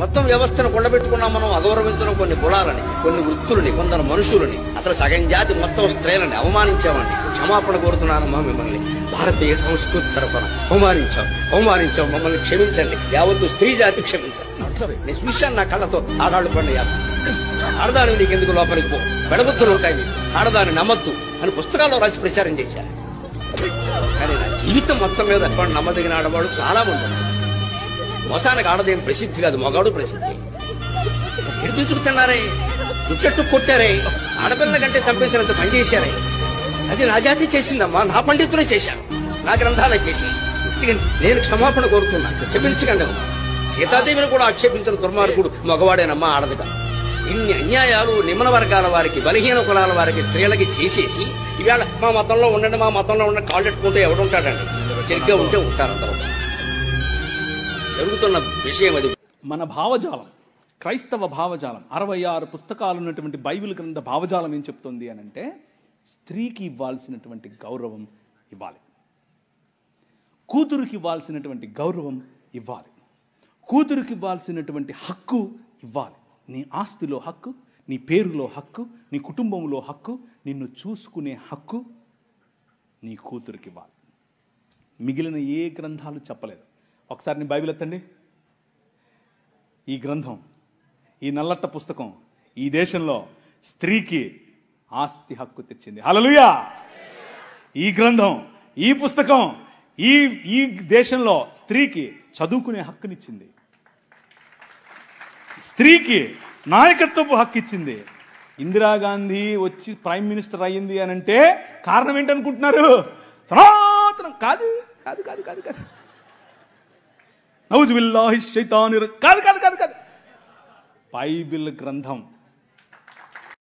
మొత్తం వ్యవస్థను కొండబెట్టుకున్నాం మనం. అగౌరవించడం కొన్ని కులాలని, కొన్ని వృత్తులని, కొందరు మనుషులని, అసలు సగం జాతి మొత్తం స్త్రీలని అవమానించామండి. క్షమాపణ కోరుతున్నానమ్మా మిమ్మల్ని. భారతీయ సంస్కృతి తరఫున అవమానించాం, మమ్మల్ని క్షమించండి. యావత్తు స్త్రీ జాతి క్షమించండి. నేను చూశాను నా కళ్ళతో. ఆడాళ్ళు పండుగ ఆడదాని నీకెందుకు లోపలికి పో, పెడబుద్ధులు ఉంటాయి మీకు, ఆడదాన్ని నమ్మద్దు అని పుస్తకాల్లో రాసి ప్రచారం చేశారు. కానీ నా జీవితం మొత్తం మీద నమ్మదగిన ఆడవాడు చాలా మంది. మోసానికి ఆడదేం ప్రసిద్ధి కాదు, మగాడు ప్రసిద్ధి. విడిపించుకుతున్నారే, జుట్టెట్టు కొట్టారే, ఆడపిల్లల కంటే చంపేసినంత పని చేశారే. అది నా జాతి చేసిందమ్మా, నా పండితులే చేశాను, నా గ్రంథాలే చేసి. నేను క్షమాపణ కోరుతున్నా, క్షమించకండి. సీతాదేవిని కూడా ఆక్షేపించిన దుర్మార్గుడు మగవాడేనమ్మా, ఆడదుగా. ఇన్ని అన్యాయాలు నిమ్న వర్గాల వారికి, బలహీన కులాల వారికి, స్త్రీలకి చేసేసి ఇవాళ మా మతంలో ఉండండి, మా మతంలో ఉండండి కాళ్ళు పెట్టుకుంటే ఎవడుంటాడండి? సరిగ్గా ఉంటే ఉంటారు అందరూ. జరుగుతున్న విషయం అది. మన భావజాలం, క్రైస్తవ భావజాలం, 66 పుస్తకాలు ఉన్నటువంటి బైబిల్ గ్రంథ భావజాలం ఏం చెప్తుంది అని అంటే, స్త్రీకి ఇవ్వాల్సినటువంటి గౌరవం ఇవ్వాలి, కూతురికి ఇవ్వాల్సినటువంటి గౌరవం ఇవ్వాలి, కూతురికి ఇవ్వాల్సినటువంటి హక్కు ఇవ్వాలి. నీ ఆస్తిలో హక్కు, నీ పేరులో హక్కు, నీ కుటుంబంలో హక్కు, నిన్ను చూసుకునే హక్కు నీ కూతురికి ఇవ్వాలి. మిగిలిన ఏ గ్రంథాలు చెప్పలేదు. ఒకసారి నీ బైబిల్ ఎత్తండి. ఈ గ్రంథం, ఈ నల్లట్ట పుస్తకం ఈ దేశంలో స్త్రీకి ఆస్తి హక్కు తెచ్చింది. హల్లెలూయా! ఈ గ్రంథం, ఈ పుస్తకం ఈ దేశంలో స్త్రీకి చదువుకునే హక్కునిచ్చింది, స్త్రీకి నాయకత్వపు హక్కు ఇచ్చింది. ఇందిరాగాంధీ వచ్చి ప్రైమ్ మినిస్టర్ అయ్యింది అని అంటే కారణం ఏంటనుకుంటున్నారు? సనాతనం కాదు కాదు కాదు కాదు కాదు నౌజుబిల్లాహి శైతానిర్ కాదు కాదు కాదు కాదు బైబిల్ గ్రంథం